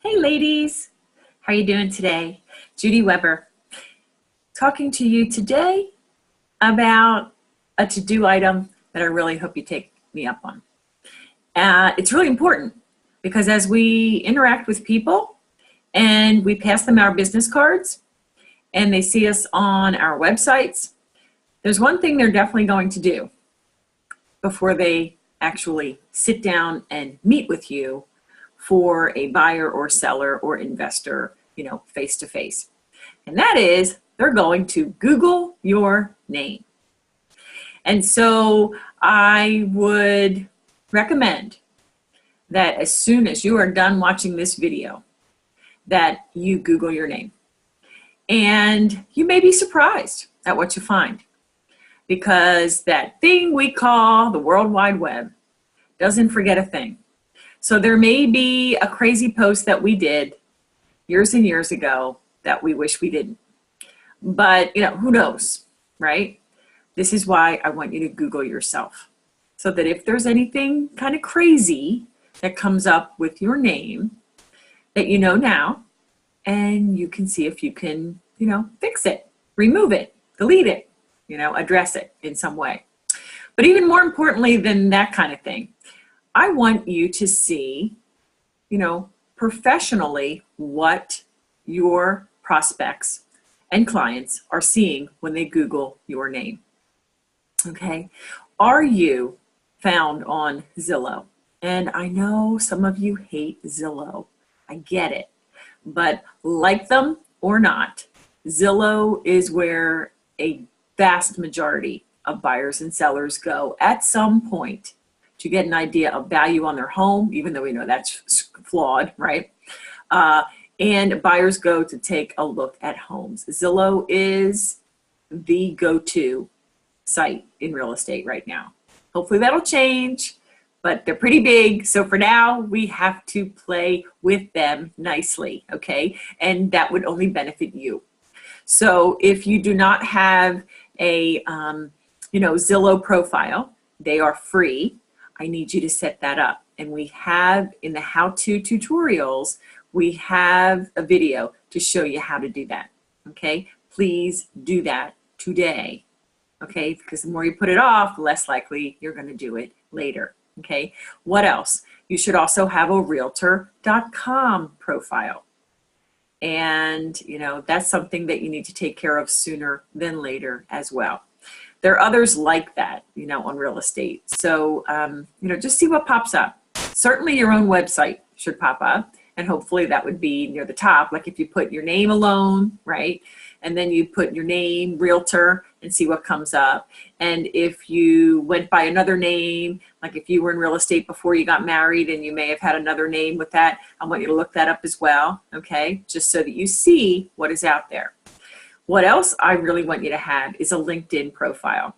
Hey ladies, how are you doing today? Judy Weber, talking to you today about a to-do item that I really hope you take me up on. It's really important because as we interact with people and we pass them our business cards and they see us on our websites, there's one thing they're definitely going to do before they actually sit down and meet with you for a buyer or seller or investor, face to face. And that is, they're going to Google your name. And so I would recommend that as soon as you are done watching this video, that you Google your name. And you may be surprised at what you find, because that thing we call the World Wide Web doesn't forget a thing. So there may be a crazy post that we did years and years ago that we wish we didn't. But, who knows, right? This is why I want you to Google yourself, so that if there's anything kind of crazy that comes up with your name, that you know now, and you can see if you can, fix it, remove it, delete it, address it in some way. But even more importantly than that kind of thing, I want you to see, professionally what your prospects and clients are seeing when they Google your name. Okay. Are you found on Zillow? And I know some of you hate Zillow. I get it. But like them or not, Zillow is where a vast majority of buyers and sellers go at some point to get an idea of value on their home, even though we know that's flawed, right? And buyers go to take a look at homes. Zillow is the go-to site in real estate right now. Hopefully that'll change, but they're pretty big. So for now, we have to play with them nicely, okay? And that would only benefit you. So if you do not have a, Zillow profile, they are free. I need you to set that up. And we have in the how-to tutorials, we have a video to show you how to do that. Okay, please do that today. Okay, because the more you put it off, the less likely you're going to do it later. Okay, what else? You should also have a realtor.com profile. And, that's something that you need to take care of sooner than later as well. There are others like that, on real estate. So, just see what pops up. Certainly your own website should pop up, and hopefully that would be near the top. Like if you put your name alone, right? And then you put your name, realtor, and see what comes up. And if you went by another name, like if you were in real estate before you got married and you may have had another name with that, I want you to look that up as well, okay? Just so that you see what is out there. What else I really want you to have is a LinkedIn profile.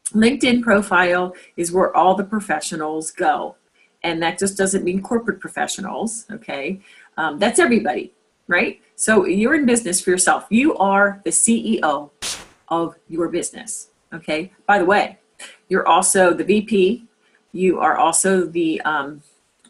LinkedIn profile is where all the professionals go. And that just doesn't mean corporate professionals, okay? That's everybody, right? So you're in business for yourself. You are the CEO of your business, okay? By the way, you're also the VP. You are also the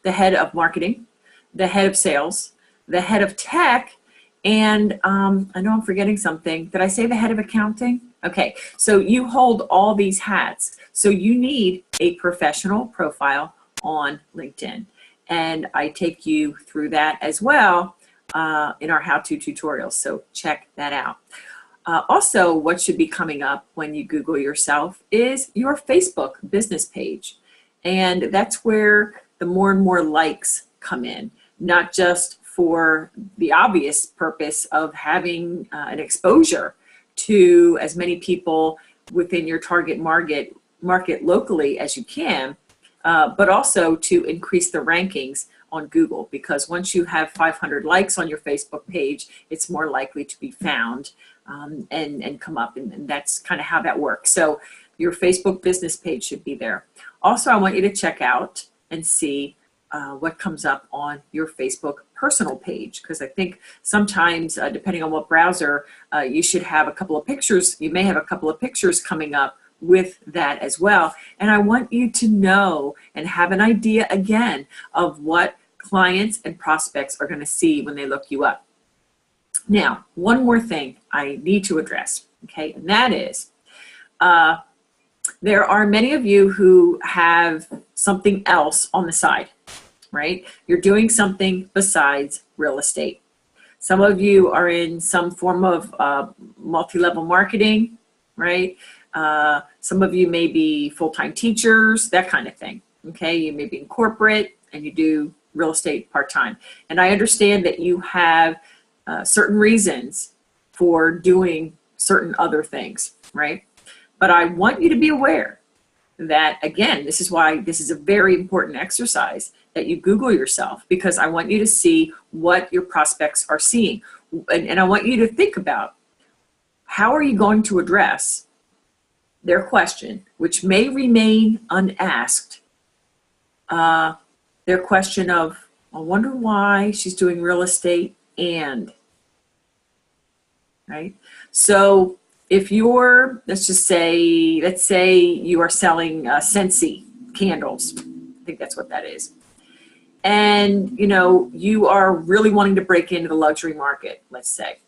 head of marketing, the head of sales, the head of tech, and I know I'm forgetting something. Did I say the head of accounting? Okay, so you hold all these hats. So you need a professional profile on LinkedIn. And I take you through that as well in our how-to tutorials. So check that out. Also, what should be coming up when you Google yourself is your Facebook business page. And that's where the more and more likes come in, not just for the obvious purpose of having an exposure to as many people within your target market locally as you can, but also to increase the rankings on Google, because once you have 500 likes on your Facebook page, it's more likely to be found and come up, and that's kind of how that works. So your Facebook business page should be there. Also, I want you to check out and see what comes up on your Facebook personal page, because I think sometimes, depending on what browser, you should have a couple of pictures. You may have a couple of pictures coming up with that as well. And I want you to know and have an idea again of what clients and prospects are going to see when they look you up. Now, one more thing I need to address, okay, and that is there are many of you who have something else on the side, right? You're doing something besides real estate. Some of you are in some form of multi-level marketing, right? Some of you may be full-time teachers, that kind of thing, okay? You may be in corporate and you do real estate part-time. And I understand that you have certain reasons for doing certain other things, right? But I want you to be aware that, again, this is why this is a very important exercise, that you Google yourself, because I want you to see what your prospects are seeing. And I want you to think about, how are you going to address their question, which may remain unasked, their question of, I wonder why she's doing real estate and, right? So if you're, let's say you are selling Scentsy candles, I think that's what that is. And, you know, you are really wanting to break into the luxury market, let's say.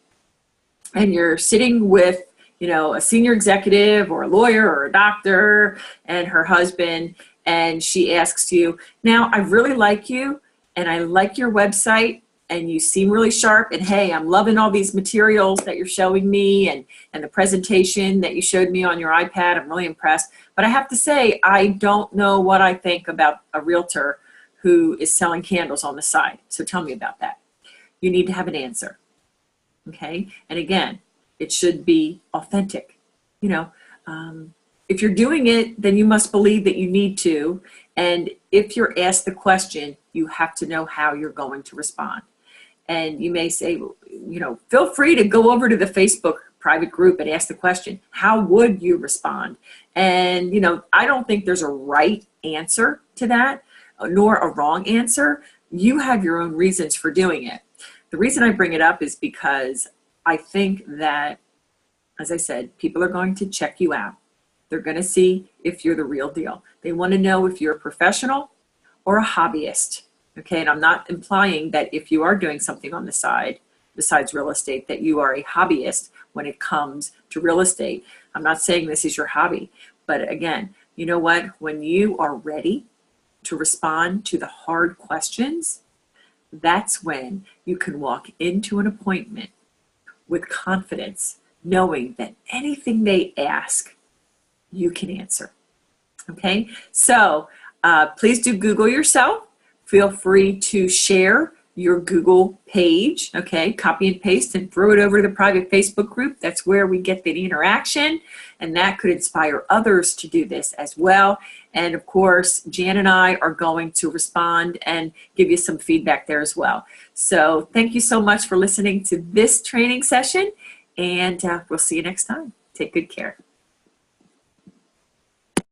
And you're sitting with, you know, a senior executive or a lawyer or a doctor and her husband, and she asks you, now, I really like you, and I like your website, and you seem really sharp, and hey, I'm loving all these materials that you're showing me, and the presentation that you showed me on your iPad, I'm really impressed. But I have to say, I don't know what I think about a realtor who is selling candles on the side. So tell me about that. You need to have an answer, okay? And again, it should be authentic. You know, if you're doing it, then you must believe that you need to. And if you're asked the question, you have to know how you're going to respond. And you may say, you know, feel free to go over to the Facebook private group and ask the question, how would you respond? And, you know, I don't think there's a right answer to that, nor a wrong answer. You have your own reasons for doing it. The reason I bring it up is because I think that, as I said, people are going to check you out. They're going to see if you're the real deal. They want to know if you're a professional or a hobbyist. Okay, and I'm not implying that if you are doing something on the side besides real estate, that you are a hobbyist when it comes to real estate. I'm not saying this is your hobby, but again, you know what? When you are ready to respond to the hard questions, that's when you can walk into an appointment with confidence, knowing that anything they ask, you can answer. Okay, so please do Google yourself. Feel free to share your Google page, okay? Copy and paste and throw it over to the private Facebook group. That's where we get the interaction, and that could inspire others to do this as well. And of course, Jan and I are going to respond and give you some feedback there as well. So thank you so much for listening to this training session, and we'll see you next time. Take good care.